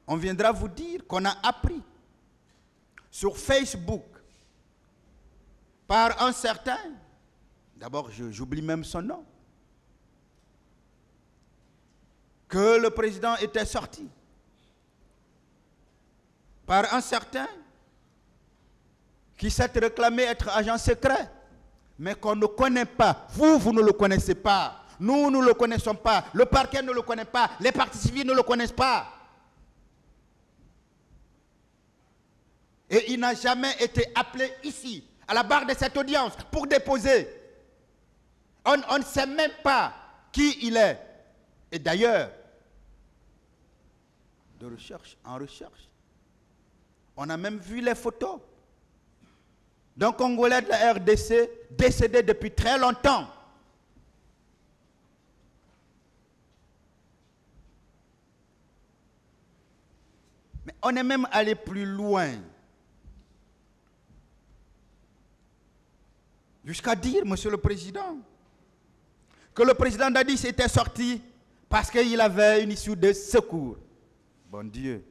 on viendra vous dire qu'on a appris sur Facebook par un certain, d'abord j'oublie même son nom, que le président était sorti par un certain qui s'est réclamé être agent secret, mais qu'on ne connaît pas. Vous ne le connaissez pas. Nous ne le connaissons pas. Le parquet ne le connaît pas. Les parties civiles ne le connaissent pas. Et il n'a jamais été appelé ici, à la barre de cette audience, pour déposer. On ne sait même pas qui il est. Et d'ailleurs, de recherche en recherche, on a même vu les photos d'un Congolais de la RDC décédé depuis très longtemps. Mais on est même allé plus loin. Jusqu'à dire, Monsieur le Président, que le président Dadis était sorti parce qu'il avait une issue de secours. Bon Dieu,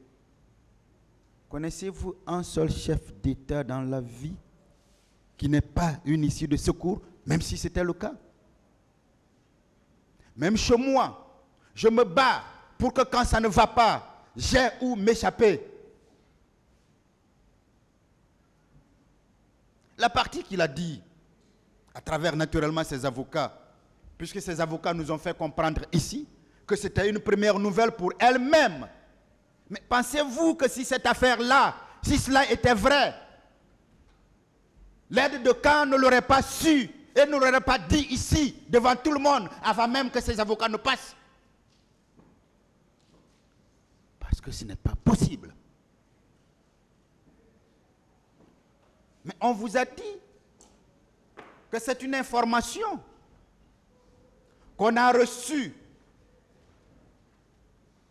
connaissez-vous un seul chef d'État dans la vie qui n'ait pas une issue de secours, même si c'était le cas? Même chez moi, je me bats pour que quand ça ne va pas, j'ai où m'échapper. La partie qu'il a dit, à travers naturellement ses avocats, puisque ses avocats nous ont fait comprendre ici que c'était une première nouvelle pour elle-même. Mais pensez-vous que si cette affaire-là, si cela était vrai, l'aide de camp ne l'aurait pas su et ne l'aurait pas dit ici, devant tout le monde, avant même que ses avocats ne passent? Parce que ce n'est pas possible. Mais on vous a dit que c'est une information qu'on a reçue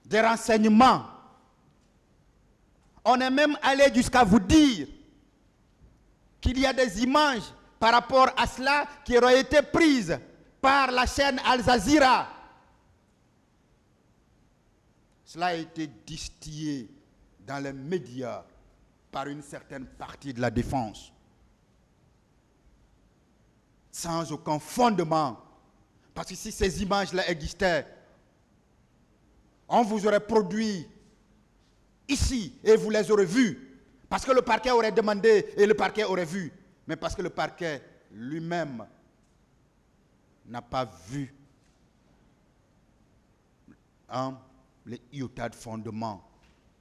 des renseignements. On est même allé jusqu'à vous dire qu'il y a des images par rapport à cela qui auraient été prises par la chaîne Al Jazeera. Cela a été distillé dans les médias par une certaine partie de la défense, sans aucun fondement. Parce que si ces images-là existaient, on vous aurait produit ici et vous les aurez vues. Parce que le parquet aurait demandé et le parquet aurait vu. Mais parce que le parquet lui-même n'a pas vu les iota de fondement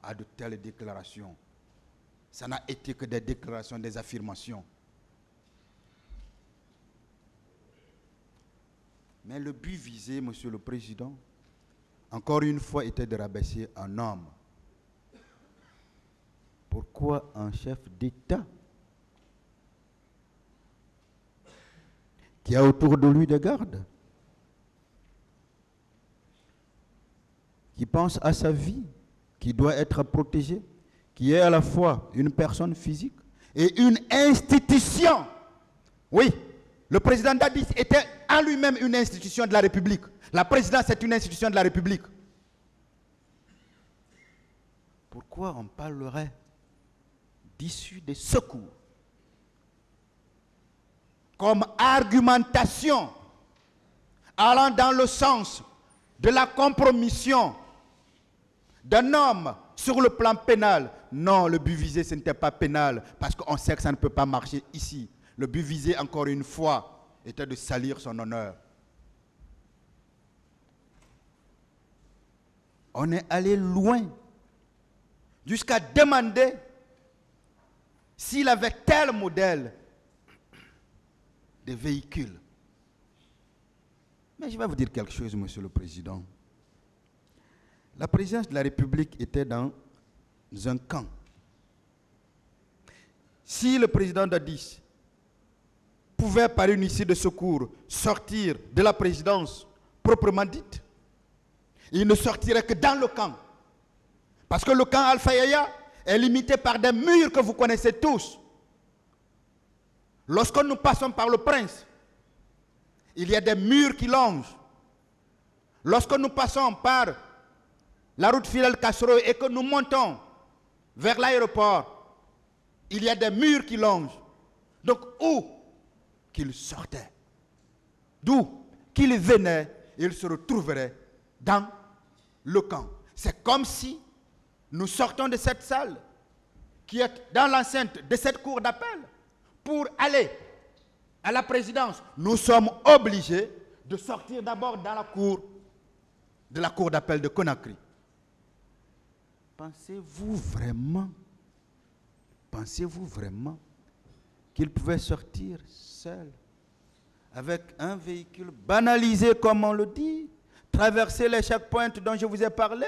à de telles déclarations. Ça n'a été que des déclarations, des affirmations. Mais le but visé, Monsieur le Président, encore une fois, était de rabaisser un homme. Pourquoi un chef d'État qui a autour de lui des gardes, qui pense à sa vie, qui doit être protégée, qui est à la fois une personne physique et une institution? Oui, le président Dadis était en lui-même une institution de la République. La présidence est une institution de la République. Pourquoi on parlerait d'issue des secours comme argumentation allant dans le sens de la compromission d'un homme sur le plan pénal? Non, le but visé, ce n'était pas pénal, parce qu'on sait que ça ne peut pas marcher ici. Le but visé, encore une fois, était de salir son honneur. On est allé loin, jusqu'à demander s'il avait tel modèle de véhicule. Mais je vais vous dire quelque chose, Monsieur le Président. La présidence de la République était dans un camp. Si le président Dadis pouvait, par une issue de secours, sortir de la présidence proprement dite, il ne sortirait que dans le camp. Parce que le camp Alpha Yaya est limité par des murs que vous connaissez tous. Lorsque nous passons par le Prince, il y a des murs qui longent. Lorsque nous passons par la route Fidel Castro et que nous montons vers l'aéroport, il y a des murs qui longent. Donc où qu'il sortait, d'où qu'il venait, il se retrouverait dans le camp. C'est comme si nous sortons de cette salle qui est dans l'enceinte de cette cour d'appel pour aller à la présidence. Nous sommes obligés de sortir d'abord dans la cour de la cour d'appel de Conakry. Pensez-vous vraiment qu'il pouvait sortir seul avec un véhicule banalisé comme on le dit, traverser les checkpoints dont je vous ai parlé,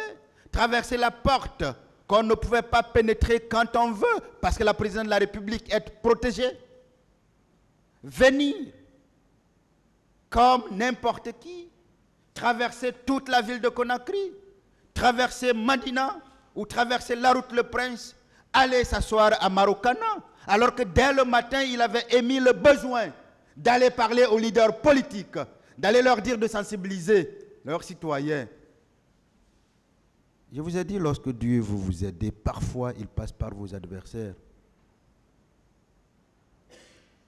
traverser la porte qu'on ne pouvait pas pénétrer quand on veut parce que la présidente de la République est protégée, venir comme n'importe qui, traverser toute la ville de Conakry, traverser Madina ou traverser la route Le Prince, aller s'asseoir à Marokana, alors que dès le matin, il avait émis le besoin d'aller parler aux leaders politiques, d'aller leur dire de sensibiliser leurs citoyens. Je vous ai dit, lorsque Dieu veut vous aider, parfois il passe par vos adversaires.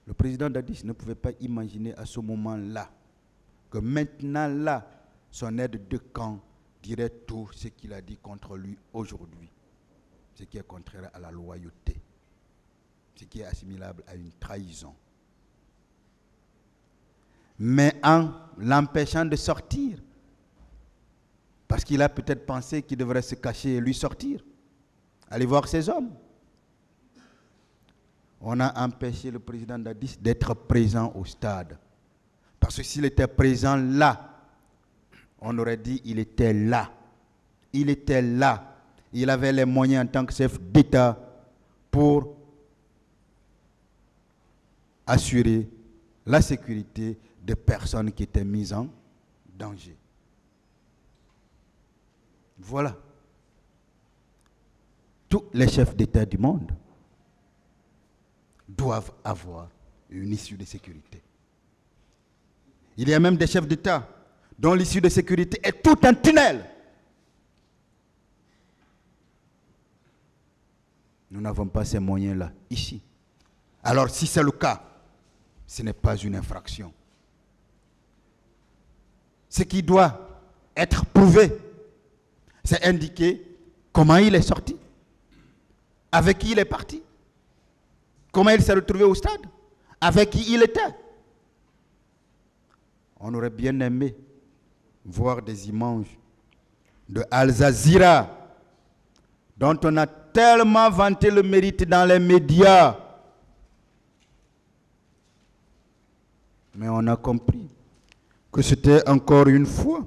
Le président Dadis ne pouvait pas imaginer à ce moment-là que maintenant là, son aide de camp dirait tout ce qu'il a dit contre lui aujourd'hui, ce qui est contraire à la loyauté, ce qui est assimilable à une trahison. Mais en l'empêchant de sortir, parce qu'il a peut-être pensé qu'il devrait se cacher et lui sortir, aller voir ses hommes, on a empêché le président Dadis d'être présent au stade. Parce que s'il était présent là, on aurait dit qu'il était là. Il était là. Il avait les moyens en tant que chef d'État pour assurer la sécurité des personnes qui étaient mises en danger. Voilà. Tous les chefs d'État du monde doivent avoir une issue de sécurité. Il y a même des chefs d'État dont l'issue de sécurité est tout un tunnel. Nous n'avons pas ces moyens-là ici. Alors si c'est le cas, ce n'est pas une infraction. Ce qui doit être prouvé, c'est indiquer comment il est sorti, avec qui il est parti, comment il s'est retrouvé au stade, avec qui il était. On aurait bien aimé voir des images de Al Jazeera, dont on a tellement vanté le mérite dans les médias. Mais on a compris que c'était encore une fois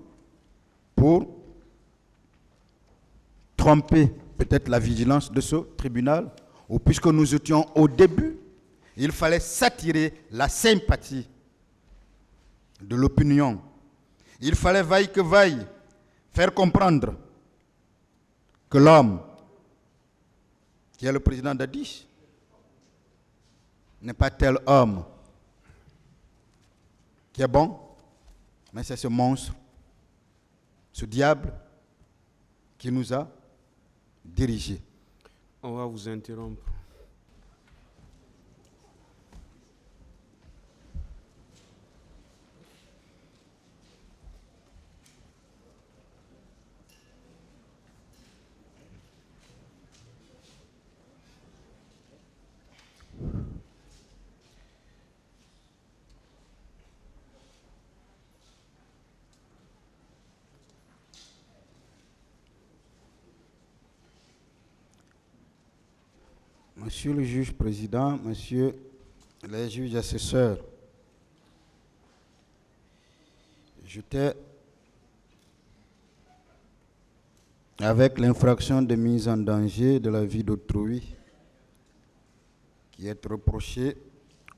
pour tromper peut-être la vigilance de ce tribunal, ou puisque nous étions au début, il fallait s'attirer la sympathie de l'opinion. Il fallait vaille que vaille faire comprendre que l'homme qui est le président Dadis n'est pas tel homme qui est bon, mais c'est ce monstre, ce diable qui nous a dirigés. On va vous interrompre. Monsieur le juge président, monsieur les juges assesseurs, j'étais avec l'infraction de mise en danger de la vie d'autrui qui est reprochée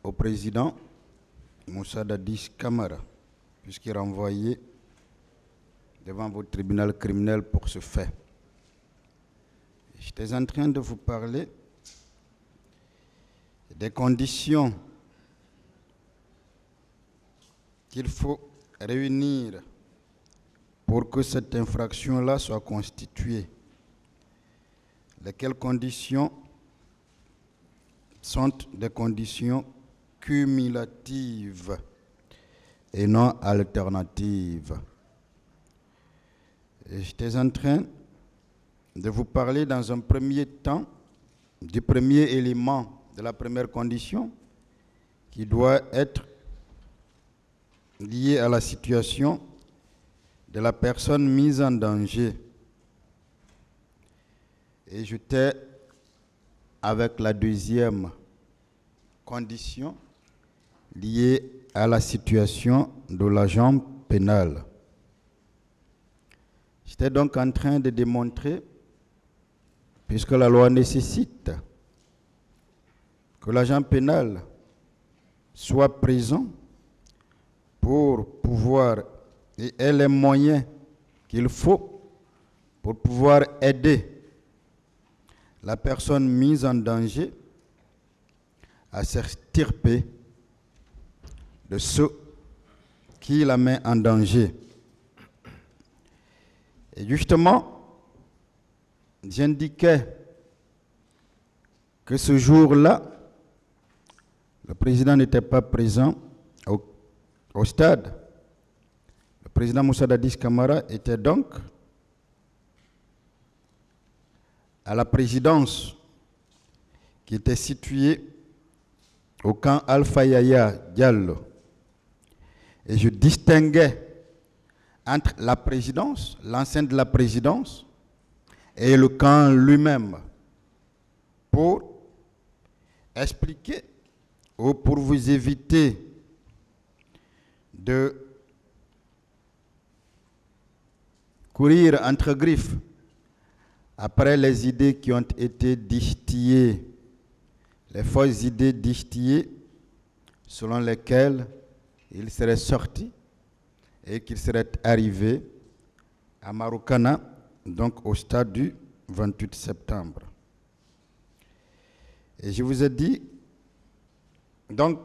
au président Moussa Dadis Camara, puisqu'il est renvoyé devant votre tribunal criminel pour ce fait. J'étais en train de vous parler des conditions qu'il faut réunir pour que cette infraction-là soit constituée. Lesquelles conditions sont des conditions cumulatives et non alternatives. Et j'étais en train de vous parler dans un premier temps du premier élément de la première condition qui doit être lié à la situation de la personne mise en danger. Et j'étais avec la deuxième condition liée à la situation de l'agent pénal. J'étais donc en train de démontrer, puisque la loi nécessite que l'agent pénal soit présent pour pouvoir et ait les moyens qu'il faut pour pouvoir aider la personne mise en danger à s'extirper de ce qui la met en danger. Et justement, j'indiquais que ce jour-là, le président n'était pas présent au stade. Le président Moussa Dadis Camara était donc à la présidence qui était située au camp Alpha Yaya Diallo. Et je distinguais entre la présidence, l'enceinte de la présidence, et le camp lui-même pour expliquer ou pour vous éviter de courir entre griffes après les idées qui ont été distillées, les fausses idées distillées selon lesquelles il serait sorti et qu'il serait arrivé à Marokana, donc au stade du 28 septembre. Et je vous ai dit donc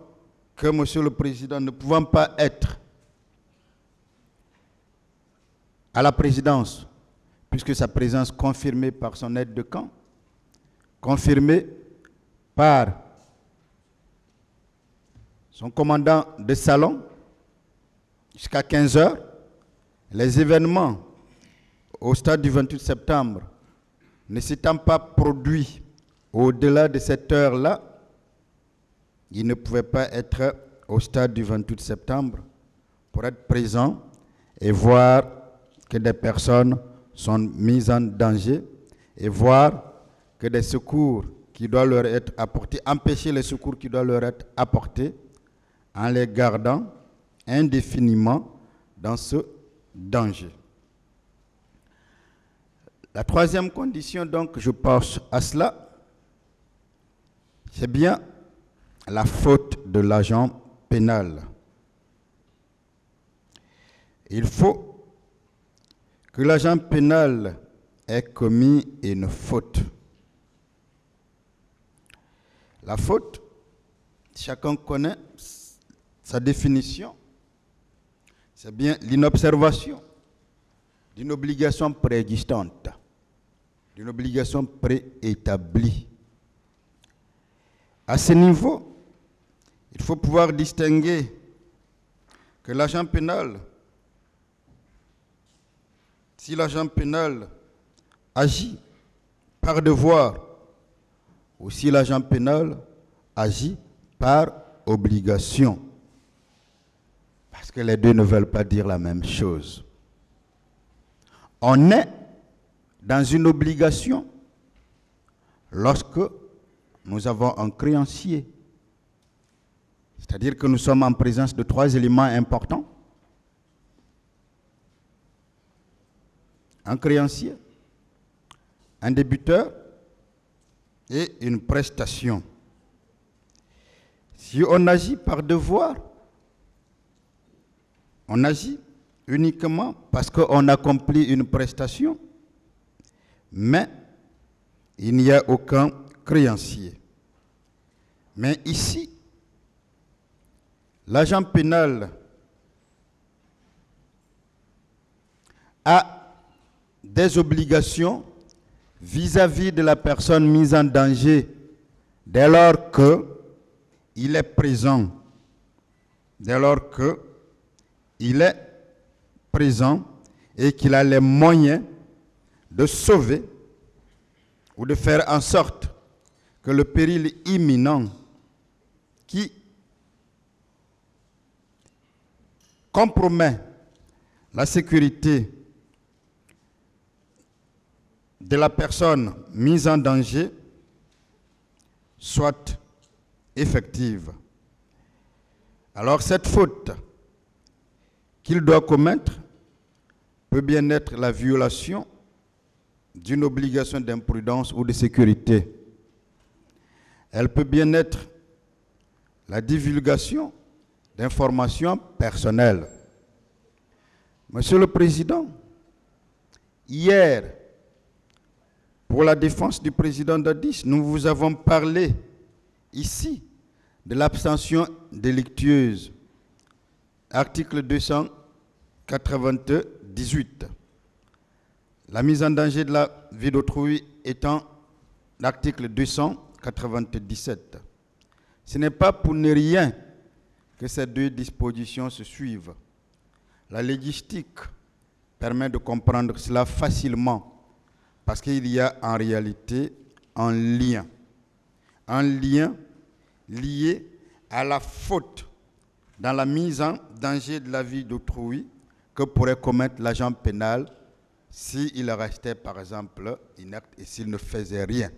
que Monsieur le Président, ne pouvant pas être à la présidence, puisque sa présence confirmée par son aide de camp, confirmée par son commandant de salon, jusqu'à 15 heures, les événements au stade du 28 septembre ne s'étant pas produits au-delà de cette heure-là, il ne pouvait pas être au stade du 28 septembre pour être présent et voir que des personnes sont mises en danger et voir que des secours qui doivent leur être apportés, empêcher les secours qui doivent leur être apportés en les gardant indéfiniment dans ce danger. La troisième condition, donc, je pense à cela, c'est bien la faute de l'agent pénal. Il faut que l'agent pénal ait commis une faute. La faute, chacun connaît sa définition, c'est bien l'inobservation d'une obligation préexistante, d'une obligation préétablie. À ce niveau, il faut pouvoir distinguer que l'agent pénal, si l'agent pénal agit par devoir ou si l'agent pénal agit par obligation. Parce que les deux ne veulent pas dire la même chose. On est dans une obligation lorsque nous avons un créancier. C'est-à-dire que nous sommes en présence de trois éléments importants. Un créancier, un débiteur et une prestation. Si on agit par devoir, on agit uniquement parce qu'on accomplit une prestation, mais il n'y a aucun créancier. Mais ici, l'agent pénal a des obligations vis-à-vis de la personne mise en danger dès lors qu'il est présent. Dès lors qu'il est présent et qu'il a les moyens de sauver ou de faire en sorte que le péril imminent qui compromet la sécurité de la personne mise en danger soit effective. Alors cette faute qu'il doit commettre peut bien être la violation d'une obligation d'imprudence ou de sécurité. Elle peut bien être la divulgation d'informations personnelles. Monsieur le Président, hier, pour la défense du président Dadis, nous vous avons parlé ici de l'abstention délictueuse, article 298. La mise en danger de la vie d'autrui étant l'article 297. Ce n'est pas pour ne rien que ces deux dispositions se suivent. La légistique permet de comprendre cela facilement parce qu'il y a en réalité un lien lié à la faute dans la mise en danger de la vie d'autrui que pourrait commettre l'agent pénal s'il restait, par exemple, inerte et s'il ne faisait rien.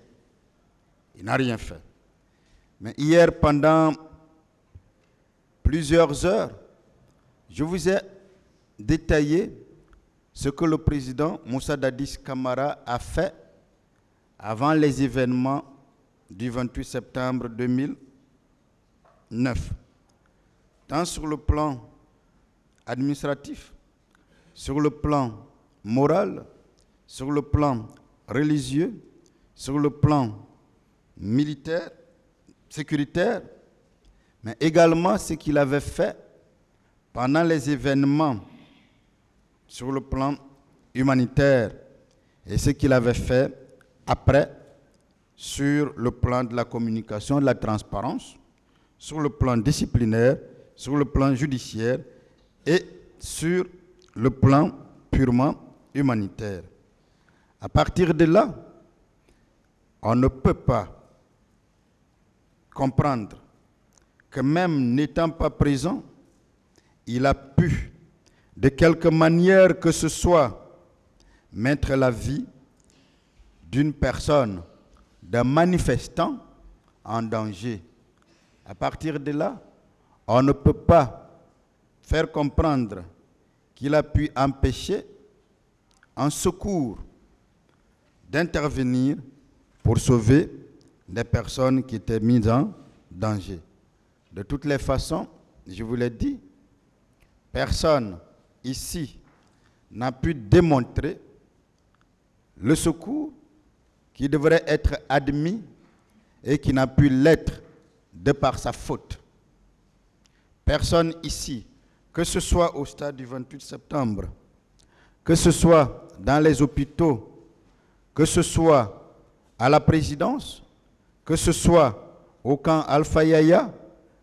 Il n'a rien fait. Mais hier, pendant plusieurs heures, je vous ai détaillé ce que le président Moussa Dadis Camara a fait avant les événements du 28 septembre 2009, tant sur le plan administratif, sur le plan moral, sur le plan religieux, sur le plan militaire, sécuritaire, mais également ce qu'il avait fait pendant les événements sur le plan humanitaire et ce qu'il avait fait après sur le plan de la communication, de la transparence, sur le plan disciplinaire, sur le plan judiciaire et sur le plan purement humanitaire. À partir de là, on ne peut pas comprendre que même n'étant pas présent, il a pu, de quelque manière que ce soit, mettre la vie d'une personne, d'un manifestant en danger. À partir de là, on ne peut pas faire comprendre qu'il a pu empêcher un secours d'intervenir pour sauver des personnes qui étaient mises en danger. De toutes les façons, je vous l'ai dit, personne ici n'a pu démontrer le secours qui devrait être admis et qui n'a pu l'être de par sa faute. Personne ici, que ce soit au stade du 28 septembre, que ce soit dans les hôpitaux, que ce soit à la présidence, que ce soit au camp Alpha Yaya,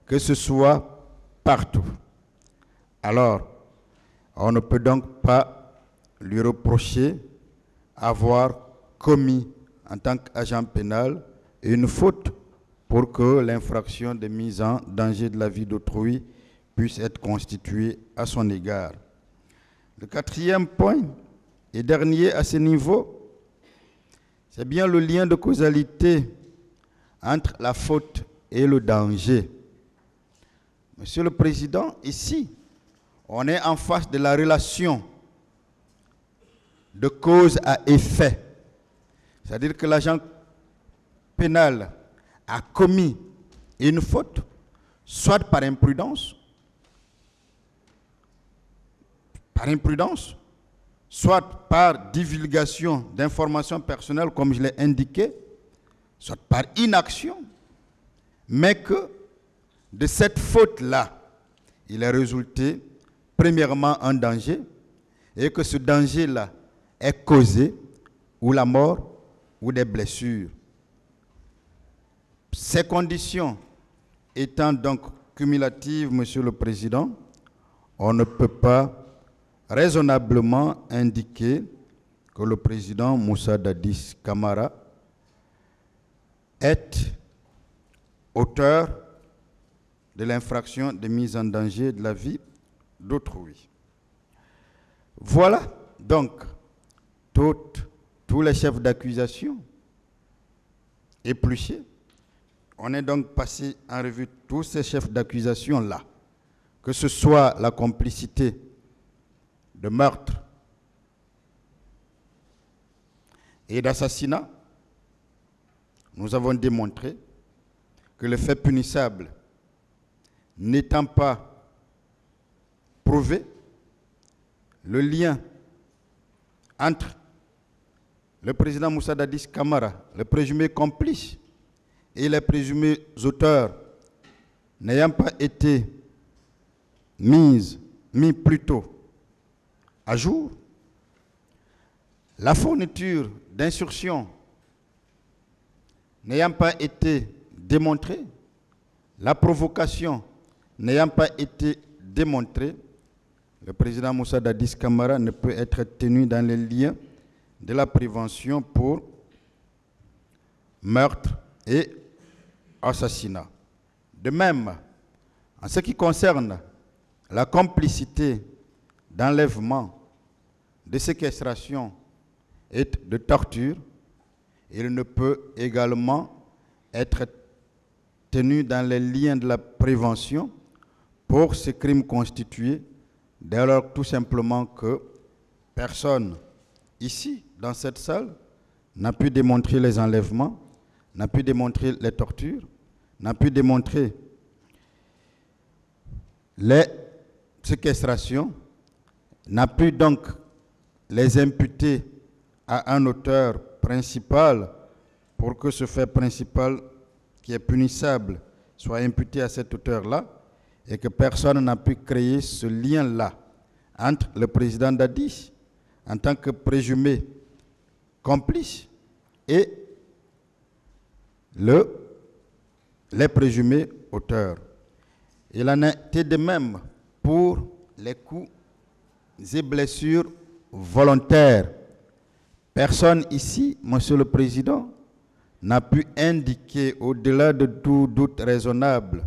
que ce soit partout. Alors, on ne peut donc pas lui reprocher avoir commis en tant qu'agent pénal une faute pour que l'infraction de mise en danger de la vie d'autrui puisse être constituée à son égard. Le quatrième point et dernier à ce niveau, c'est bien le lien de causalité entre la faute et le danger. Monsieur le Président, ici, on est en face de la relation de cause à effet. C'est-à-dire que l'agent pénal a commis une faute, soit par imprudence, soit par divulgation d'informations personnelles, comme je l'ai indiqué, soit par inaction, mais que de cette faute-là, il est résulté premièrement un danger, et que ce danger-là est causé ou la mort ou des blessures. Ces conditions étant donc cumulatives, Monsieur le Président, on ne peut pas raisonnablement indiquer que le président Moussa Dadis Camara est auteur de l'infraction de mise en danger de la vie d'autrui. Voilà donc tous les chefs d'accusation épluchés. On est donc passé en revue tous ces chefs d'accusation-là, que ce soit la complicité de meurtre et d'assassinat. Nous avons démontré que le fait punissable n'étant pas prouvé, le lien entre le président Moussa Dadis Camara, le présumé complice, et les présumés auteurs n'ayant pas été mis plus tôt à jour, la fourniture d'instructions n'ayant pas été démontrée, la provocation n'ayant pas été démontrée, le président Moussa Dadis Camara ne peut être tenu dans les liens de la prévention pour meurtre et assassinat. De même, en ce qui concerne la complicité d'enlèvement, de séquestration et de torture, il ne peut également être tenu dans les liens de la prévention pour ces crimes constitués, dès lors tout simplement que personne ici, dans cette salle, n'a pu démontrer les enlèvements, n'a pu démontrer les tortures, n'a pu démontrer les séquestrations, n'a pu donc les imputer à un auteur principal pour que ce fait principal qui est punissable soit imputé à cet auteur-là et que personne n'a pu créer ce lien-là entre le président Dadis en tant que présumé complice et les présumés auteurs. Il en a été de même pour les coups et blessures volontaires. Personne ici, Monsieur le Président, n'a pu indiquer au-delà de tout doute raisonnable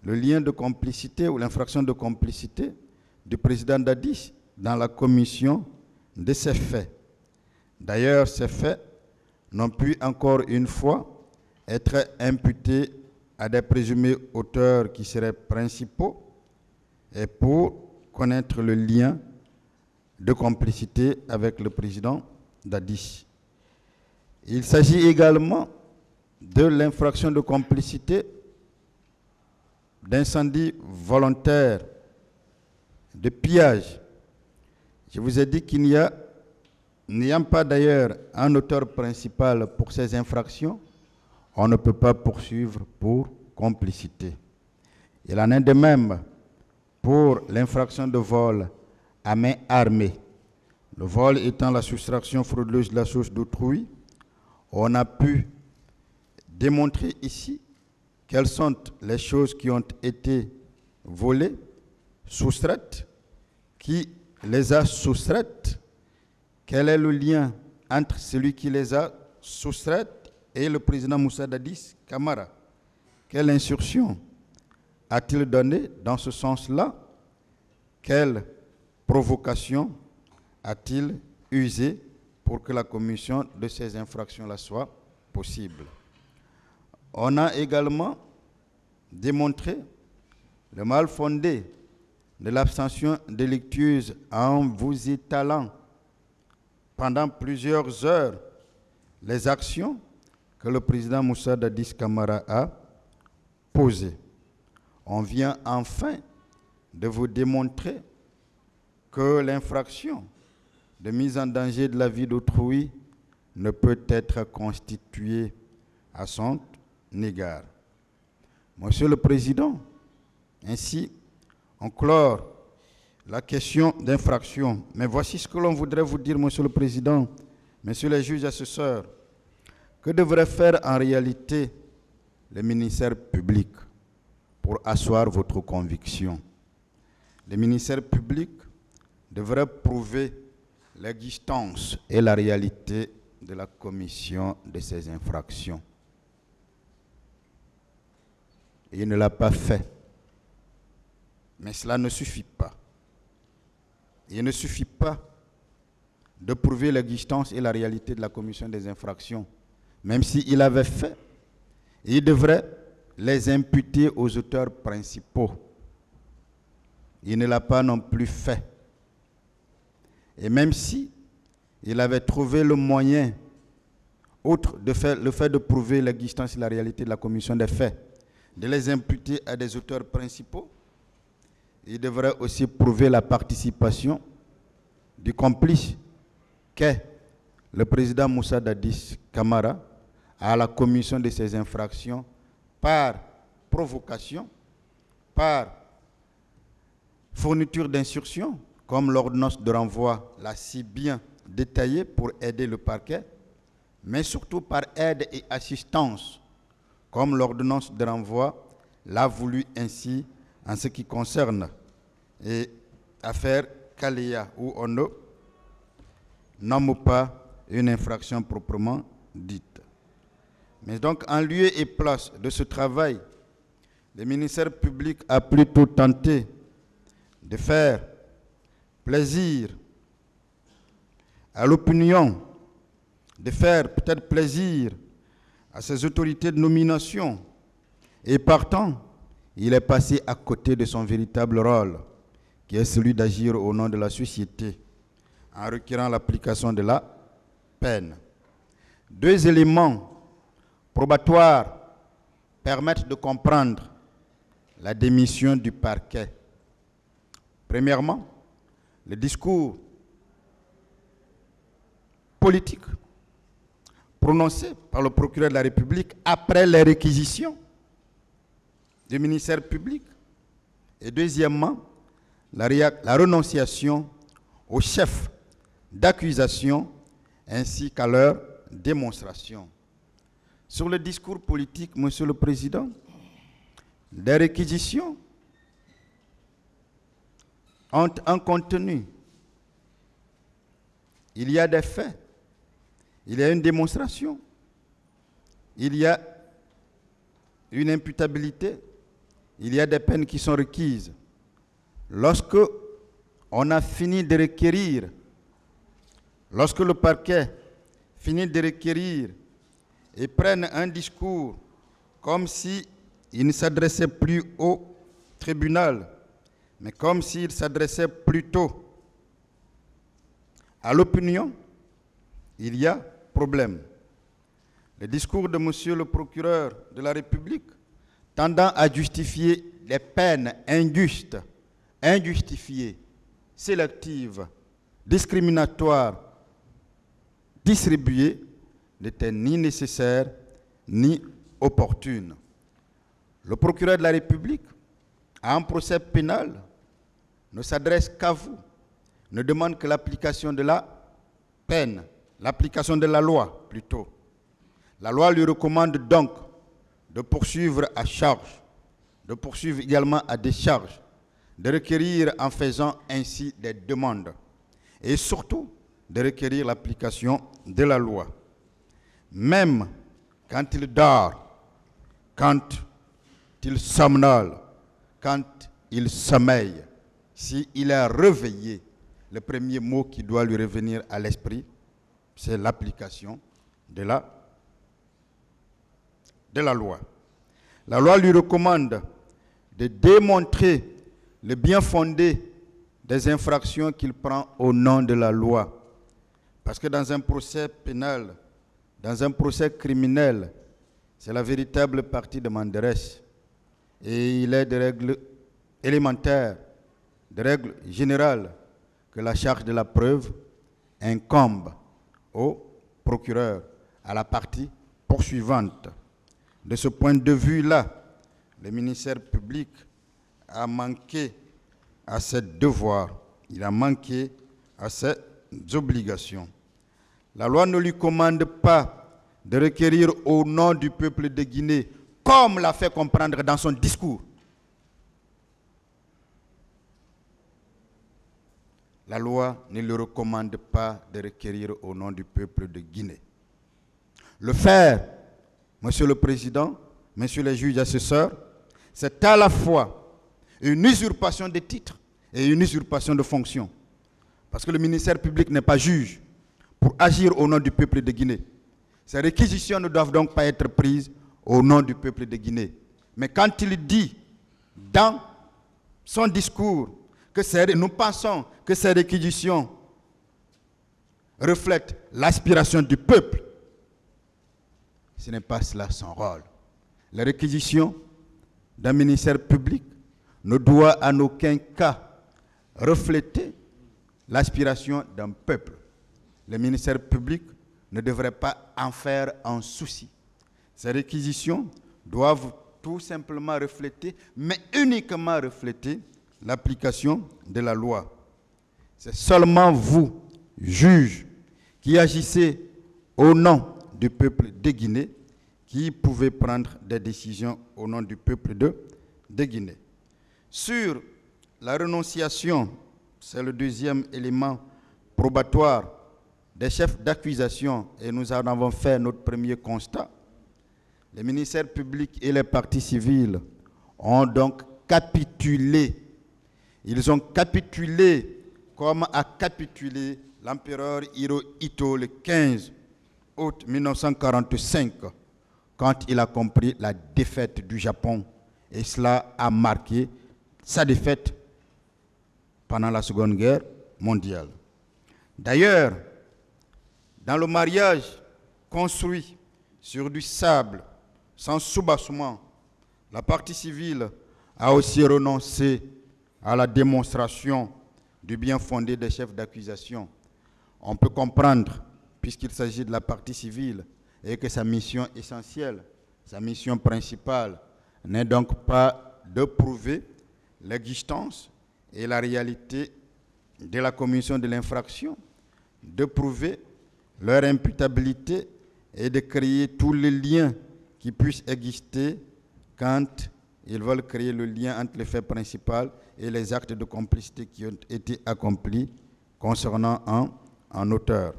le lien de complicité ou l'infraction de complicité du président Dadis dans la commission de ces faits. D'ailleurs, ces faits n'ont pu encore une fois être imputés à des présumés auteurs qui seraient principaux et pour connaître le lien de complicité avec le président Dadis. Il s'agit également de l'infraction de complicité d'incendie volontaire, de pillage. Je vous ai dit qu'il n'ayant pas d'ailleurs un auteur principal pour ces infractions, on ne peut pas poursuivre pour complicité. Il en est de même pour l'infraction de vol à main armée. Le vol étant la soustraction frauduleuse de la chose d'autrui, on a pu démontrer ici quelles sont les choses qui ont été volées, soustraites, qui les a soustraites, quel est le lien entre celui qui les a soustraites et le président Moussa Dadis Camara. Quelle instruction a-t-il donné dans ce sens-là? Quelle provocation a-t-il usé pour que la commission de ces infractions-là soit possible? On a également démontré le mal fondé de l'abstention délictueuse en vous étalant pendant plusieurs heures les actions que le président Moussa Dadis Camara a posées. On vient enfin de vous démontrer que l'infraction de mise en danger de la vie d'autrui ne peut être constituée à son égard. Monsieur le Président, ainsi, on clore la question d'infraction. Mais voici ce que l'on voudrait vous dire, Monsieur le Président, Messieurs les juges assesseurs. Que devrait faire en réalité le ministère public pour asseoir votre conviction? Le ministère public devrait prouver l'existence et la réalité de la commission de ces infractions. Et il ne l'a pas fait. Mais cela ne suffit pas. Il ne suffit pas de prouver l'existence et la réalité de la commission des infractions. Même s'il avait fait, il devrait les imputer aux auteurs principaux. Il ne l'a pas non plus fait. Et même si il avait trouvé le moyen, outre le fait de prouver l'existence et la réalité de la commission des faits, de les imputer à des auteurs principaux, il devrait aussi prouver la participation du complice qu'est le président Moussa Dadis Camara à la commission de ces infractions par provocation, par fourniture d'instructions, comme l'ordonnance de renvoi l'a si bien détaillé pour aider le parquet, mais surtout par aide et assistance, comme l'ordonnance de renvoi l'a voulu ainsi en ce qui concerne l'affaire Kaléa, où on ne nomme pas une infraction proprement dite. Mais donc, en lieu et place de ce travail, le ministère public a plutôt tenté de faire plaisir à l'opinion, de faire peut-être plaisir à ses autorités de nomination. Et partant, il est passé à côté de son véritable rôle, qui est celui d'agir au nom de la société, en requérant l'application de la peine. Deux éléments probatoires permettent de comprendre la démission du parquet. Premièrement, le discours politique prononcé par le procureur de la République après les réquisitions du ministère public. Et deuxièmement, la renonciation aux chefs d'accusation ainsi qu'à leur démonstration. Sur le discours politique, Monsieur le Président, des réquisitions ont un contenu. Il y a des faits, il y a une démonstration, il y a une imputabilité, il y a des peines qui sont requises. Lorsque on a fini de requérir, lorsque le parquet finit de requérir et prenne un discours comme s'il ne s'adressait plus au tribunal, mais comme s'il s'adressait plutôt à l'opinion, il y a problème. Le discours de Monsieur le procureur de la République tendant à justifier les peines injustes, injustifiées, sélectives, discriminatoires, distribuées, n'était ni nécessaire ni opportune. Le procureur de la République, à un procès pénal, ne s'adresse qu'à vous, ne demande que l'application de la peine, l'application de la loi plutôt. La loi lui recommande donc de poursuivre à charge, de poursuivre également à décharge, de requérir en faisant ainsi des demandes et surtout de requérir l'application de la loi. Même quand il dort, quand il somnole, quand il sommeille, s'il est réveillé, le premier mot qui doit lui revenir à l'esprit, c'est l'application de la loi. La loi lui recommande de démontrer le bien fondé des infractions qu'il prend au nom de la loi. Parce que dans un procès pénal, dans un procès criminel, c'est la véritable partie demanderesse. Et il est de règles élémentaires, de règles générales, que la charge de la preuve incombe au procureur, à la partie poursuivante. De ce point de vue-là, le ministère public a manqué à ses devoirs, il a manqué à ses obligations. La loi ne lui commande pas de requérir au nom du peuple de Guinée, comme l'a fait comprendre dans son discours. La loi ne lui recommande pas de requérir au nom du peuple de Guinée. Le faire, Monsieur le Président, Messieurs les juges assesseurs, c'est à la fois une usurpation des titres et une usurpation de fonction. Parce que le ministère public n'est pas juge pour agir au nom du peuple de Guinée. Ces réquisitions ne doivent donc pas être prises au nom du peuple de Guinée. Mais quand il dit dans son discours que nous pensons que ces réquisitions reflètent l'aspiration du peuple, ce n'est pas cela son rôle. Les réquisitions d'un ministère public ne doivent en aucun cas refléter l'aspiration d'un peuple. Le ministère public ne devrait pas en faire un souci. Ces réquisitions doivent tout simplement refléter, mais uniquement refléter, l'application de la loi. C'est seulement vous, juges, qui agissez au nom du peuple de Guinée, qui pouvez prendre des décisions au nom du peuple de Guinée. Sur la renonciation, c'est le deuxième élément probatoire des chefs d'accusation, et nous en avons fait notre premier constat. Les ministères publics et les partis civils ont donc capitulé. Ils ont capitulé comme a capitulé l'empereur Hirohito le 15 août 1945, quand il a compris la défaite du Japon. Et cela a marqué sa défaite pendant la Seconde Guerre mondiale. D'ailleurs, dans le mariage construit sur du sable, sans soubassement, la partie civile a aussi renoncé à la démonstration du bien fondé des chefs d'accusation. On peut comprendre, puisqu'il s'agit de la partie civile, et que sa mission essentielle, sa mission principale, n'est donc pas de prouver l'existence et la réalité de la commission de l'infraction, de prouver leur imputabilité et de créer tous les liens qui puissent exister quand ils veulent créer le lien entre le fait principal et les actes de complicité qui ont été accomplis concernant un auteur.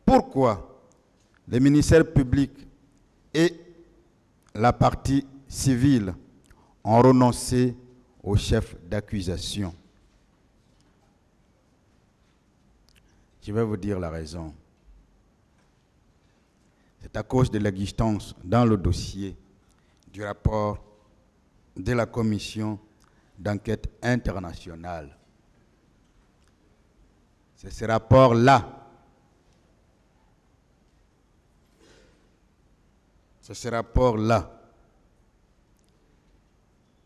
Pourquoi les ministères publics et la partie civile ont renoncé au chef d'accusation? Je vais vous dire la raison. C'est à cause de l'existence dans le dossier du rapport de la commission d'enquête internationale. C'est ce rapport-là,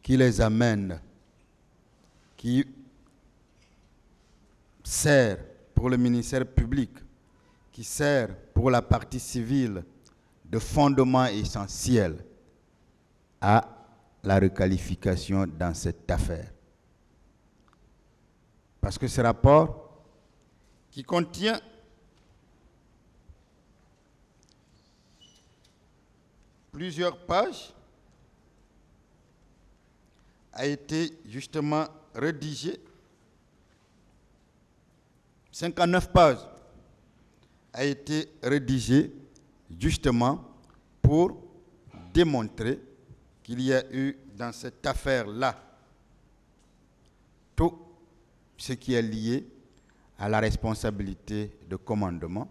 qui les amène, qui sert pour le ministère public, qui sert pour la partie civile de fondement essentiel à la requalification dans cette affaire. Parce que ce rapport, qui contient plusieurs pages, a été justement rédigé, 59 pages, a été rédigé justement pour démontrer qu'il y a eu dans cette affaire-là tout ce qui est lié à la responsabilité de commandement,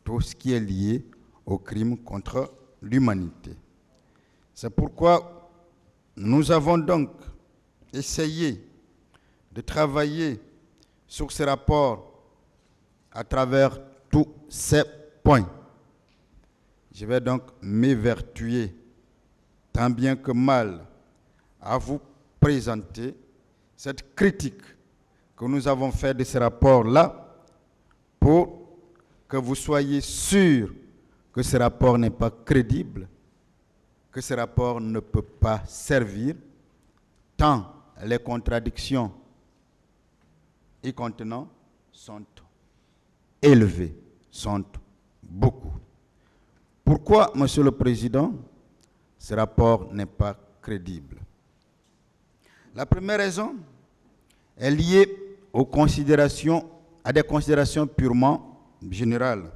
tout ce qui est lié au crime contre l'humanité. C'est pourquoi nous avons donc essayé de travailler sur ce rapport à travers tous ces points. Je vais donc m'évertuer tant bien que mal à vous présenter cette critique que nous avons faite de ce rapport-là pour que vous soyez sûrs que ce rapport n'est pas crédible, que ce rapport ne peut pas servir tant les contradictions y contenant sont élevées, sont beaucoup. Pourquoi, Monsieur le Président, ce rapport n'est pas crédible? La première raison est liée à des considérations purement générales.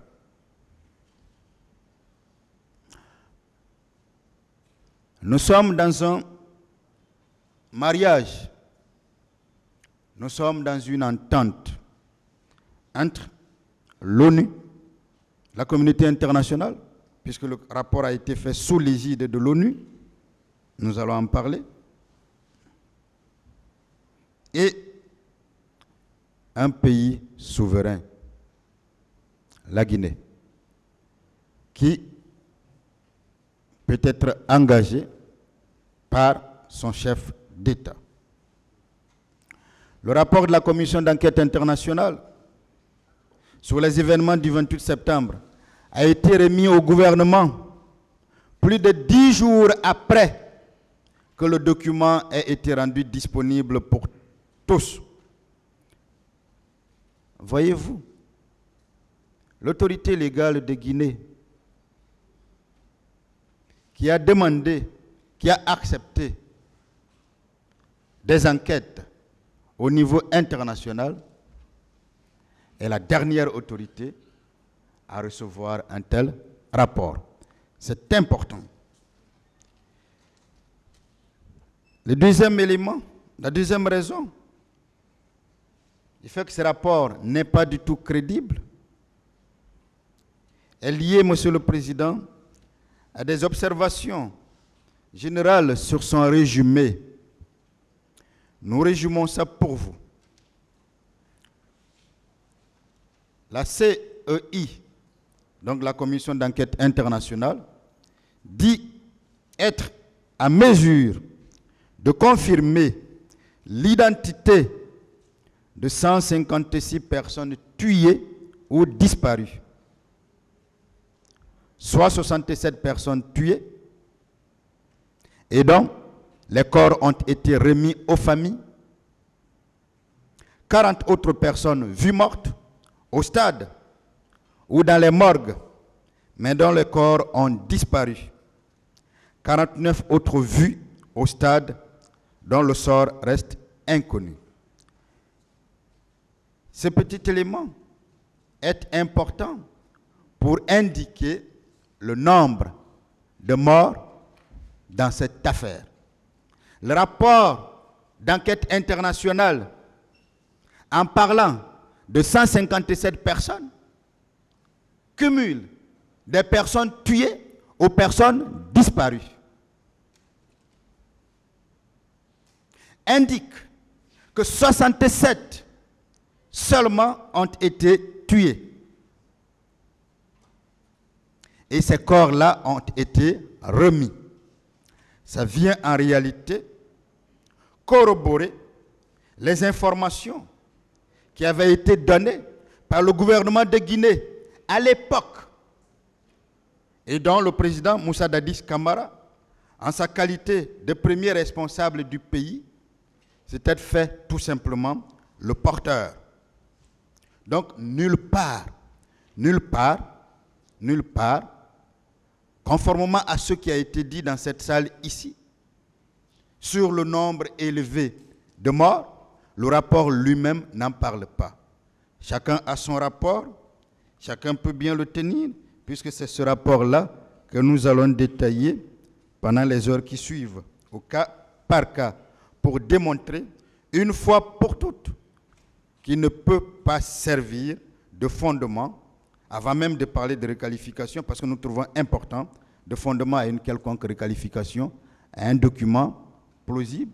Nous sommes dans un mariage, nous sommes dans une entente entre l'ONU, la communauté internationale, puisque le rapport a été fait sous l'égide de l'ONU, nous allons en parler, et un pays souverain, la Guinée, qui peut être engagé par son chef d'État. Le rapport de la commission d'enquête internationale sur les événements du 28 septembre a été remis au gouvernement plus de 10 jours après que le document ait été rendu disponible pour tous. Voyez-vous, l'autorité légale de Guinée qui a demandé, qui a accepté des enquêtes au niveau international est la dernière autorité à recevoir un tel rapport. C'est important. Le deuxième élément, la deuxième raison, du fait que ce rapport n'est pas du tout crédible, est lié, Monsieur le Président, à des observations générales sur son résumé. Nous résumons ça pour vous. La CEI, donc la Commission d'enquête internationale, dit être à mesure de confirmer l'identité de 156 personnes tuées ou disparues, soit 67 personnes tuées, et dont les corps ont été remis aux familles, 40 autres personnes vues mortes au stade ou dans les morgues, mais dont les corps ont disparu, 49 autres vues au stade dont le sort reste inconnu. Ce petit élément est important pour indiquer le nombre de morts dans cette affaire. Le rapport d'enquête internationale, en parlant de 157 personnes, cumule des personnes tuées aux personnes disparues. Indique que 67 seulement ont été tués. Et ces corps-là ont été remis. Ça vient en réalité corroborer les informations qui avaient été données par le gouvernement de Guinée à l'époque et dont le président Moussa Dadis Camara, en sa qualité de premier responsable du pays, s'était fait tout simplement le porteur. Donc nulle part, conformément à ce qui a été dit dans cette salle ici, sur le nombre élevé de morts, le rapport lui-même n'en parle pas. Chacun a son rapport, chacun peut bien le tenir, puisque c'est ce rapport-là que nous allons détailler pendant les heures qui suivent, au cas par cas, pour démontrer une fois pour toutes qu'il ne peut pas servir de fondement, avant même de parler de requalification, parce que nous trouvons important, de fondement à une quelconque requalification, à un document plausible,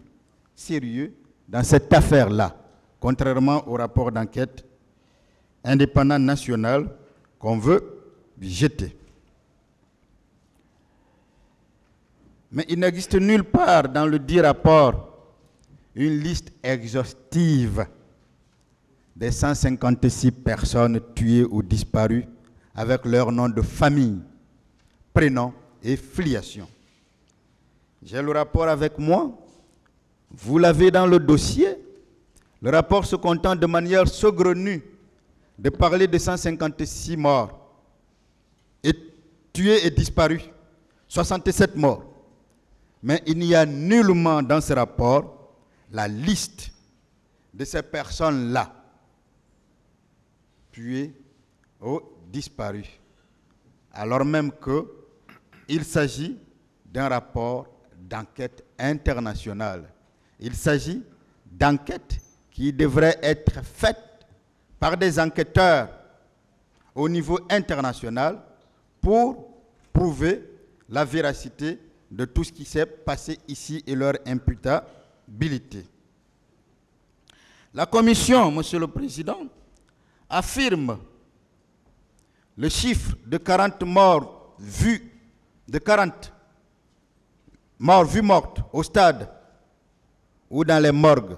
sérieux, dans cette affaire-là, contrairement au rapport d'enquête indépendant national qu'on veut jeter. Mais il n'existe nulle part dans le dit rapport une liste exhaustive des 156 personnes tuées ou disparues avec leur nom de famille, prénom et filiation. J'ai le rapport avec moi. Vous l'avez dans le dossier. Le rapport se contente de manière saugrenue de parler de 156 morts et tués et disparus. 67 morts. Mais il n'y a nullement dans ce rapport la liste de ces personnes-là, tuées ou disparues. Alors même qu'il s'agit d'un rapport d'enquête internationale. Il s'agit d'enquêtes qui devraient être faites par des enquêteurs au niveau international pour prouver la véracité de tout ce qui s'est passé ici et leur imputabilité. La Commission, Monsieur le Président, affirme le chiffre de 40 morts vus, de 40 morts vues mortes au stade ou dans les morgues.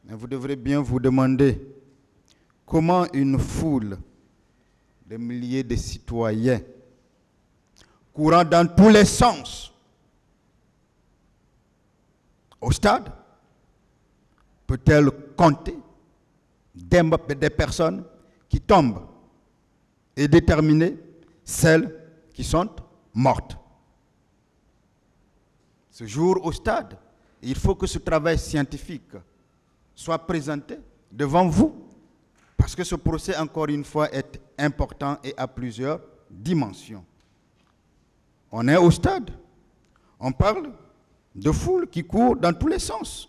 Mais vous devrez bien vous demander comment une foule de milliers de citoyens courant dans tous les sens au stade peut-elle compter des personnes qui tombent et déterminer celles qui sont mortes. Ce jour au stade, il faut que ce travail scientifique soit présenté devant vous, parce que ce procès, encore une fois, est important et à plusieurs dimensions. On est au stade, on parle de foule qui court dans tous les sens.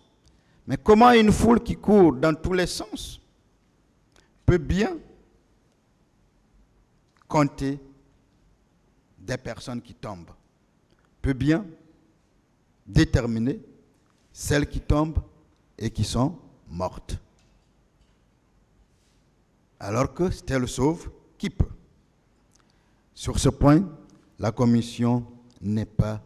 Mais comment une foule qui court dans tous les sens peut bien compter des personnes qui tombent, peut bien déterminer celles qui tombent et qui sont mortes? Alors que c'est le sauve qui peut. Sur ce point, la Commission n'est pas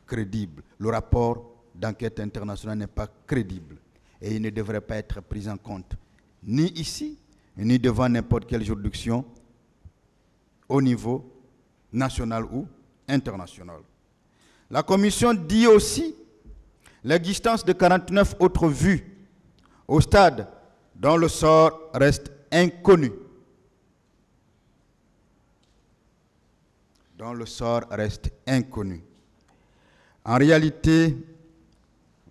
crédible. Le rapport d'enquête internationale n'est pas crédible et il ne devrait pas être pris en compte, ni ici, ni devant n'importe quelle juridiction au niveau national ou international. La Commission dit aussi l'existence de 49 autres vues au stade dont le sort reste inconnu. Dont le sort reste inconnu. En réalité,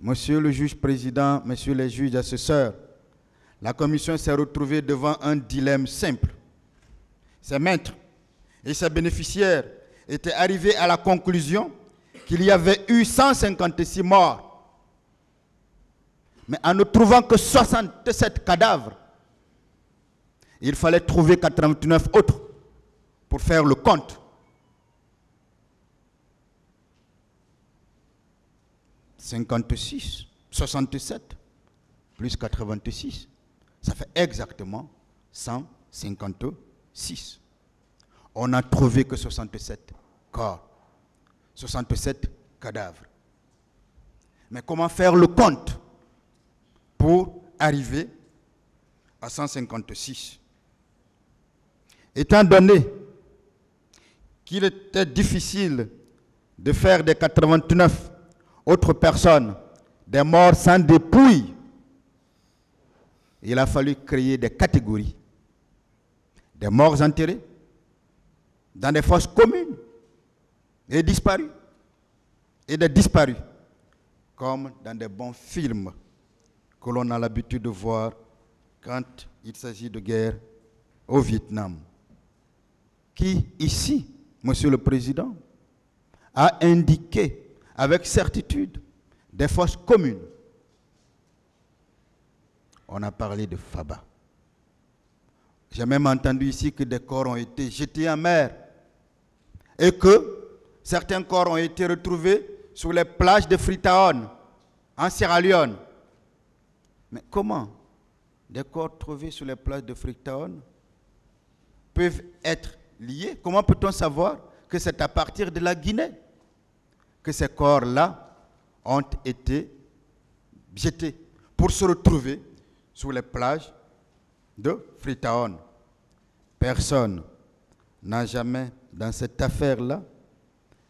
Monsieur le juge président, Messieurs les juges assesseurs, la Commission s'est retrouvée devant un dilemme simple. Ses maîtres et ses bénéficiaires étaient arrivés à la conclusion qu'il y avait eu 156 morts. Mais en ne trouvant que 67 cadavres, il fallait trouver 89 autres pour faire le compte. « 67 plus 86, ça fait exactement 156. On n'a trouvé que 67 corps, 67 cadavres. Mais comment faire le compte pour arriver à 156? Étant donné qu'il était difficile de faire des 89 autres personnes des morts sans dépouille, il a fallu créer des catégories. Des morts enterrés dans des fosses communes et disparus. Et des disparus, comme dans des bons films que l'on a l'habitude de voir quand il s'agit de guerre au Vietnam. Qui ici, Monsieur le Président, a indiqué avec certitude des fosses communes? On a parlé de Faba. J'ai même entendu ici que des corps ont été jetés en mer et que certains corps ont été retrouvés sur les plages de Freetown, en Sierra Leone. Mais comment des corps trouvés sur les plages de Freetown peuvent être liés? Comment peut-on savoir que c'est à partir de la Guinée que ces corps-là ont été jetés pour se retrouver sur les plages de Freetown? Personne n'a jamais, dans cette affaire-là,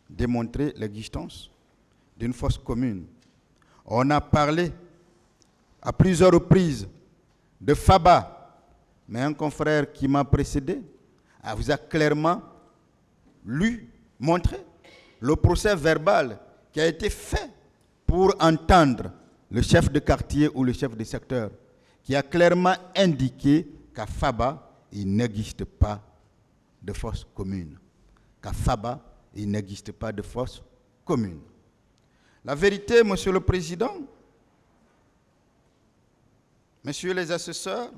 démontré l'existence d'une force commune. On a parlé à plusieurs reprises de FABA, mais un confrère qui m'a précédé vous a clairement montré le procès verbal qui a été fait pour entendre le chef de quartier ou le chef de secteur, qui a clairement indiqué qu'à FABA, il n'existe pas de force commune. Qu'à FABA, il n'existe pas de force commune. La vérité, Monsieur le Président, Messieurs les assesseurs,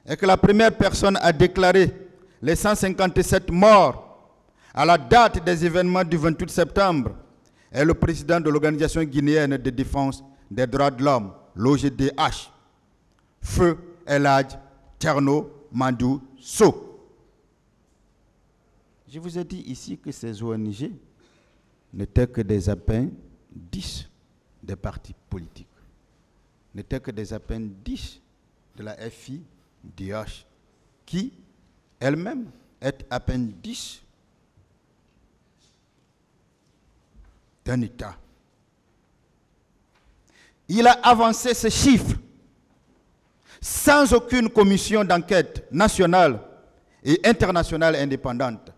est que la première personne à déclarer les 157 morts à la date des événements du 28 septembre est le président de l'Organisation guinéenne de défense des droits de l'homme, l'OGDH, Feu El Hadj Thierno Mandou Sow. Je vous ai dit ici que ces ONG n'étaient que des appendices des partis politiques, n'étaient que des appendices de la FIDH, qui elle-même est appendice d'un État. Il a avancé ce chiffre sans aucune commission d'enquête nationale et internationale indépendante.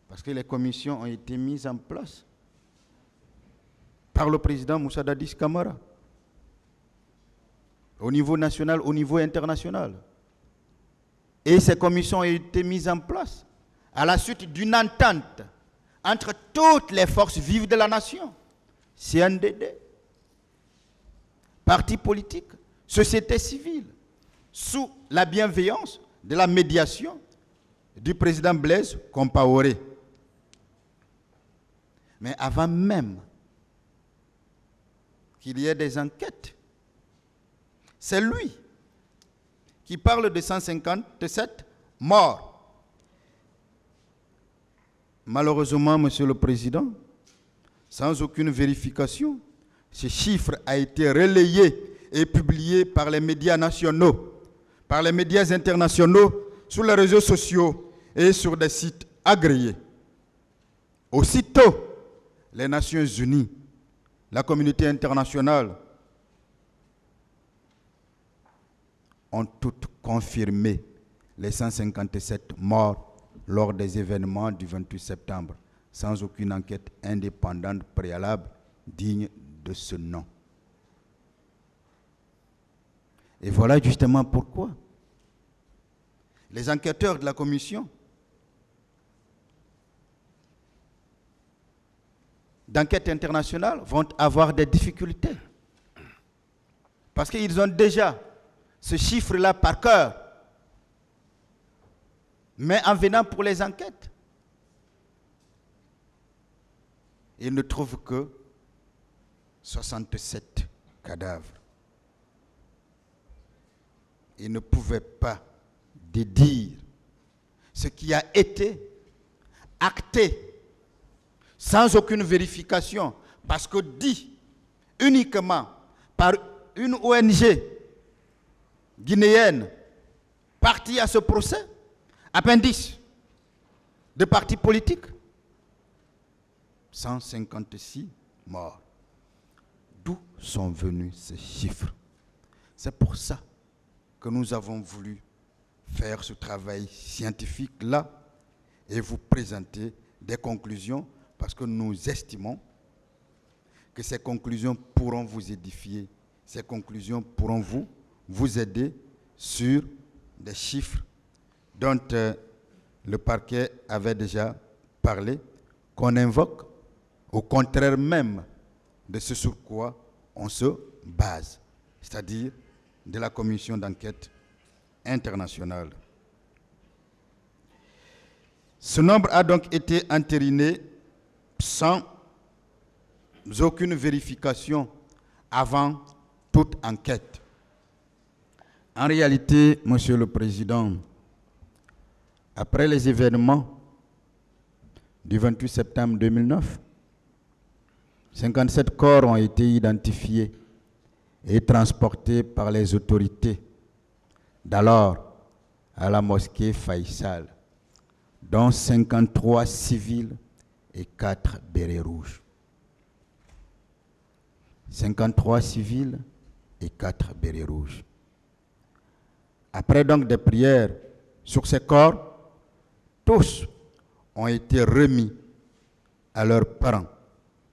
Parce que les commissions ont été mises en place par le président Moussa Dadis Camara, au niveau national, au niveau international. Et ces commissions ont été mises en place à la suite d'une entente entre toutes les forces vives de la nation, CNDD, partis politiques, société civile, sous la bienveillance de la médiation du président Blaise Compaoré. Mais avant même qu'il y ait des enquêtes, c'est lui qui parle de 157 morts. Malheureusement, Monsieur le Président, sans aucune vérification, ce chiffre a été relayé et publié par les médias nationaux, par les médias internationaux, sur les réseaux sociaux et sur des sites agréés. Aussitôt, les Nations Unies, la communauté internationale, ont toutes confirmé les 157 morts lors des événements du 28 septembre, sans aucune enquête indépendante préalable digne de ce nom. Et voilà justement pourquoi les enquêteurs de la commission d'enquête internationale vont avoir des difficultés. Parce qu'ils ont déjà ce chiffre-là par cœur. Mais en venant pour les enquêtes, ils ne trouvent que 67 cadavres. Ils ne pouvaient pas dédire ce qui a été acté sans aucune vérification, parce que dit uniquement par une ONG guinéenne partie à ce procès, appendice de partis politiques, 156 morts. D'où sont venus ces chiffres? C'est pour ça que nous avons voulu faire ce travail scientifique-là et vous présenter des conclusions, parce que nous estimons que ces conclusions pourront vous édifier, ces conclusions pourront vous aider sur des chiffres dont le parquet avait déjà parlé, qu'on invoque au contraire même de ce sur quoi on se base, c'est-à-dire de la commission d'enquête internationale. Ce nombre a donc été entériné sans aucune vérification avant toute enquête. En réalité, Monsieur le Président, après les événements du 28 septembre 2009, 57 corps ont été identifiés et transportés par les autorités d'alors à la mosquée Faïsal, dont 53 civils et 4 bérets rouges. 53 civils et 4 bérets rouges. Après donc des prières sur ces corps, tous ont été remis à leurs parents,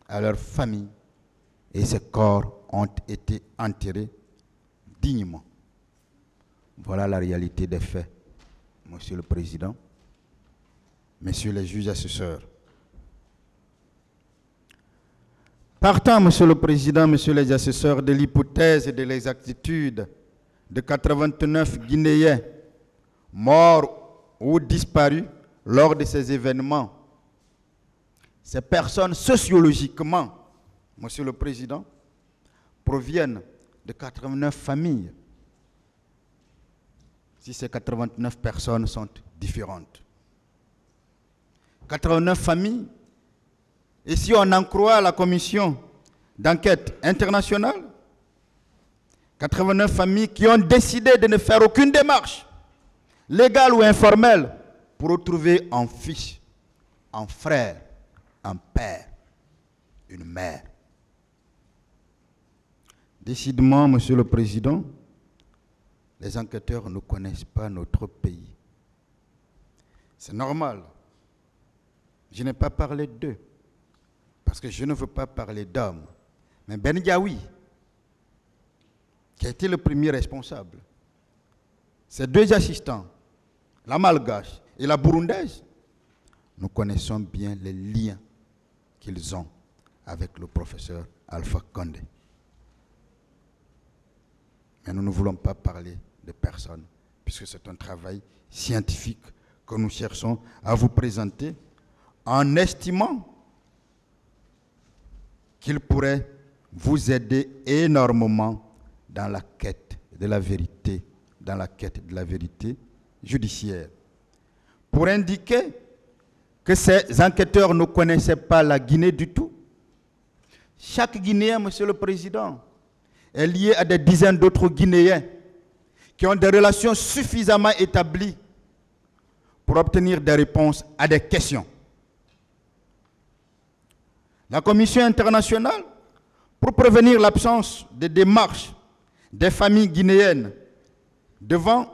à leurs familles, et ces corps ont été enterrés dignement. Voilà la réalité des faits, Monsieur le Président, Messieurs les juges assesseurs. Partant, Monsieur le Président, Messieurs les assesseurs, de l'hypothèse et de l'exactitude de 89 Guinéens morts ou disparus lors de ces événements, ces personnes sociologiquement, Monsieur le Président, proviennent de 89 familles. Si ces 89 personnes sont différentes. 89 familles, et si on en croit la commission d'enquête internationale, 89 familles qui ont décidé de ne faire aucune démarche, légale ou informelle, pour retrouver un fils, un frère, un père, une mère. Décidément, Monsieur le Président, les enquêteurs ne connaissent pas notre pays. C'est normal. Je n'ai pas parlé d'eux, parce que je ne veux pas parler d'hommes. Mais Ben Diaoui, qui a été le premier responsable, ces deux assistants, la malgache et la burundaise, nous connaissons bien les liens qu'ils ont avec le professeur Alpha Condé. Mais nous ne voulons pas parler de personnes, puisque c'est un travail scientifique que nous cherchons à vous présenter en estimant qu'il pourrait vous aider énormément dans la quête de la vérité, judiciaire. Pour indiquer que ces enquêteurs ne connaissaient pas la Guinée du tout. Chaque Guinéen, Monsieur le Président, est lié à des dizaines d'autres Guinéens qui ont des relations suffisamment établies pour obtenir des réponses à des questions. La Commission internationale, pour prévenir l'absence de démarches des familles guinéennes devant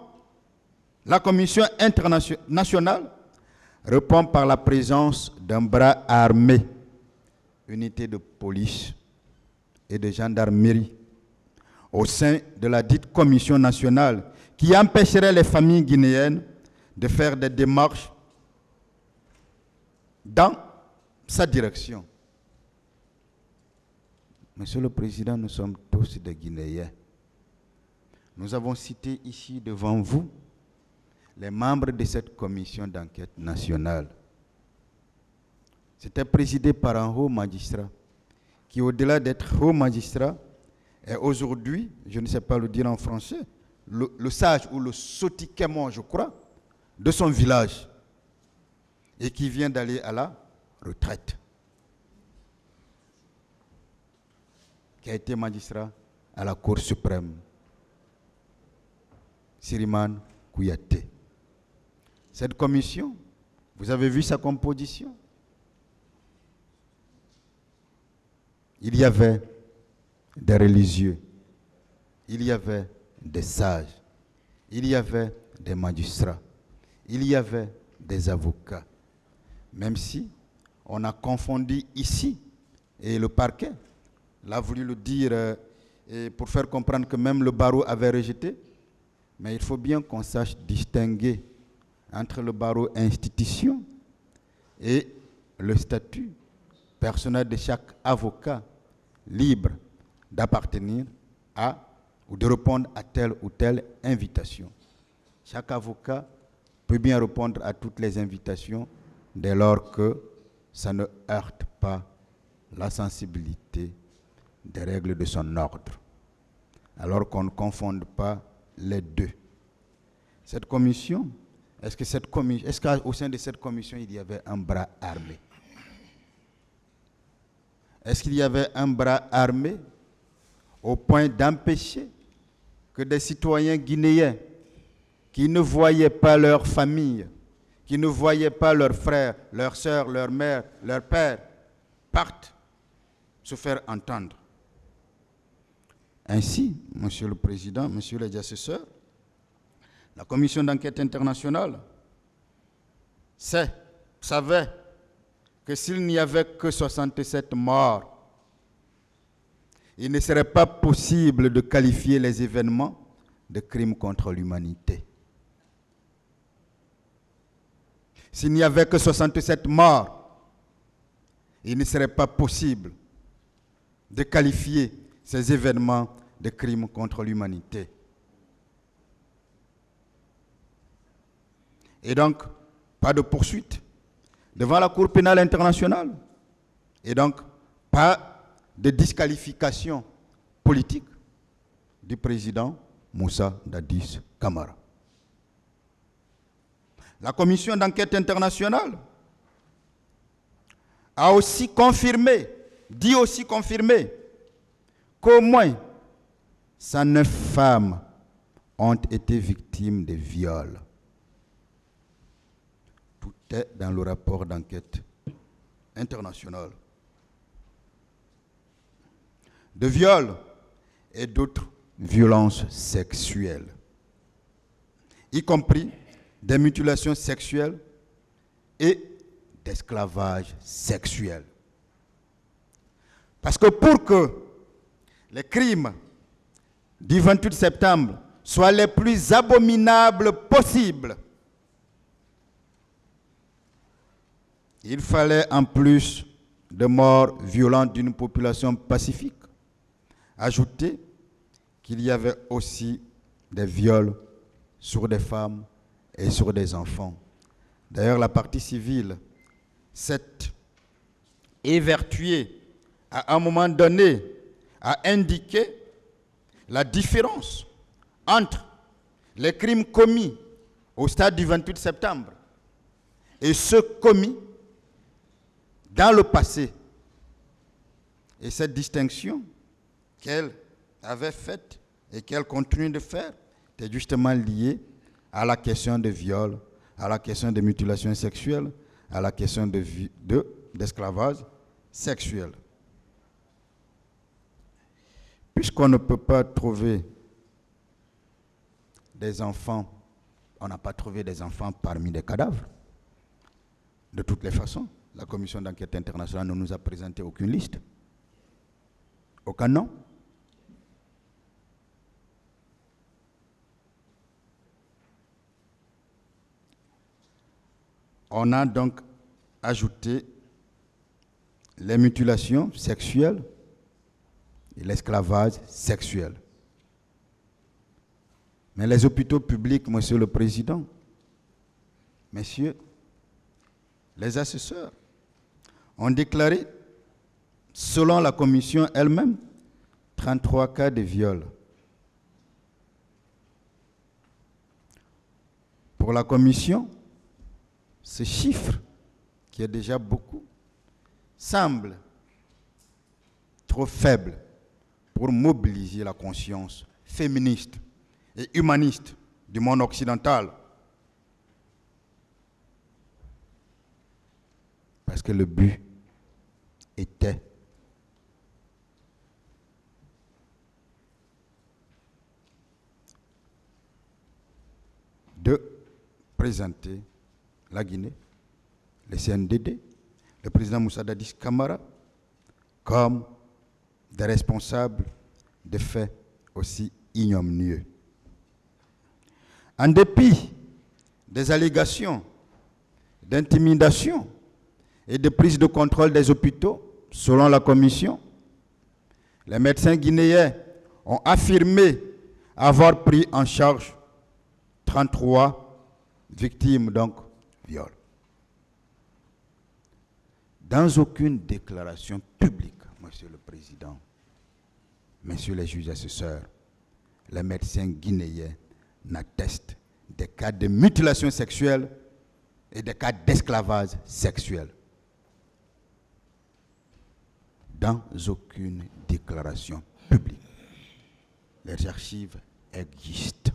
la Commission internationale, répond par la présence d'un bras armé, unité de police et de gendarmerie, au sein de la dite Commission nationale, qui empêcherait les familles guinéennes de faire des démarches dans sa direction. Monsieur le Président, nous sommes tous des Guinéens. Nous avons cité ici devant vous les membres de cette commission d'enquête nationale. C'était présidé par un haut magistrat qui, au-delà d'être haut magistrat, est aujourd'hui, je ne sais pas le dire en français, le sage ou le sotiquement, je crois, de son village et qui vient d'aller à la retraite, qui a été magistrat à la Cour suprême, Siriman Kouyaté. Cette commission, vous avez vu sa composition? Il y avait des religieux, il y avait des sages, il y avait des magistrats, il y avait des avocats. Même si on a confondu ici, et le parquet l'a voulu le dire et pour faire comprendre que même le barreau avait rejeté, mais il faut bien qu'on sache distinguer entre le barreau institution et le statut personnel de chaque avocat libre d'appartenir à ou de répondre à telle ou telle invitation. Chaque avocat peut bien répondre à toutes les invitations dès lors que ça ne heurte pas la sensibilité des règles de son ordre, alors qu'on ne confonde pas les deux. Cette commission, est-ce qu'au sein de cette commission, il y avait un bras armé? Est-ce qu'il y avait un bras armé au point d'empêcher que des citoyens guinéens qui ne voyaient pas leur famille, qui ne voyaient pas leurs frères, leurs sœurs, leurs mères, leurs pères partent se faire entendre. Ainsi, Monsieur le Président, Messieurs les assesseurs, la commission d'enquête internationale savait que s'il n'y avait que 67 morts, il ne serait pas possible de qualifier les événements de crimes contre l'humanité. S'il n'y avait que 67 morts, il ne serait pas possible de qualifier ces événements de crimes contre l'humanité. Et donc, pas de poursuite devant la Cour pénale internationale. Et donc, pas de disqualification politique du président Moussa Dadis Camara. La commission d'enquête internationale a aussi confirmé, dit aussi confirmé, qu'au moins 109 femmes ont été victimes de viols. Tout est dans le rapport d'enquête international. De viols et d'autres violences sexuelles, y compris des mutilations sexuelles et d'esclavage sexuel. Parce que pour que les crimes du 28 septembre soient les plus abominables possibles, il fallait, en plus de morts violentes d'une population pacifique, ajouter qu'il y avait aussi des viols sur des femmes et sur des enfants. D'ailleurs, la partie civile s'est évertuée à un moment donné à indiquer la différence entre les crimes commis au stade du 28 septembre et ceux commis dans le passé. Et cette distinction qu'elle avait faite et qu'elle continue de faire est justement liée à la question de viol, à la question de mutilation sexuelle, à la question d'esclavage sexuel. Puisqu'on ne peut pas trouver des enfants, on n'a pas trouvé des enfants parmi les cadavres. De toutes les façons, la commission d'enquête internationale ne nous a présenté aucune liste, aucun nom. On a donc ajouté les mutilations sexuelles et l'esclavage sexuel. Mais les hôpitaux publics, Monsieur le Président, Messieurs les assesseurs, ont déclaré, selon la commission elle-même, 33 cas de viol. Pour la commission, ce chiffre, qui est déjà beaucoup, semble trop faible pour mobiliser la conscience féministe et humaniste du monde occidental. Parce que le but était de présenter la Guinée, le CNDD, le président Moussa Dadis Camara, comme des responsables de faits aussi ignominieux. En dépit des allégations d'intimidation et de prise de contrôle des hôpitaux, selon la commission, les médecins guinéens ont affirmé avoir pris en charge 33 victimes, donc viol. Dans aucune déclaration publique, Monsieur le Président, Messieurs les juges assesseurs, les médecins guinéens n'attestent des cas de mutilation sexuelle et des cas d'esclavage sexuel. Dans aucune déclaration publique. Les archives existent.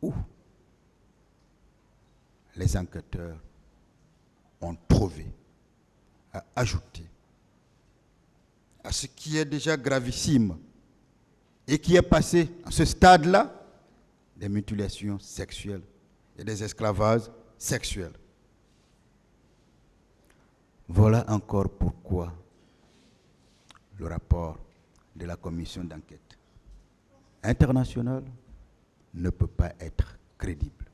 Où les enquêteurs ont trouvé à ajouter à ce qui est déjà gravissime et qui est passé à ce stade-là, des mutilations sexuelles et des esclavages sexuels. Voilà encore pourquoi le rapport de la commission d'enquête internationale ne peut pas être crédible.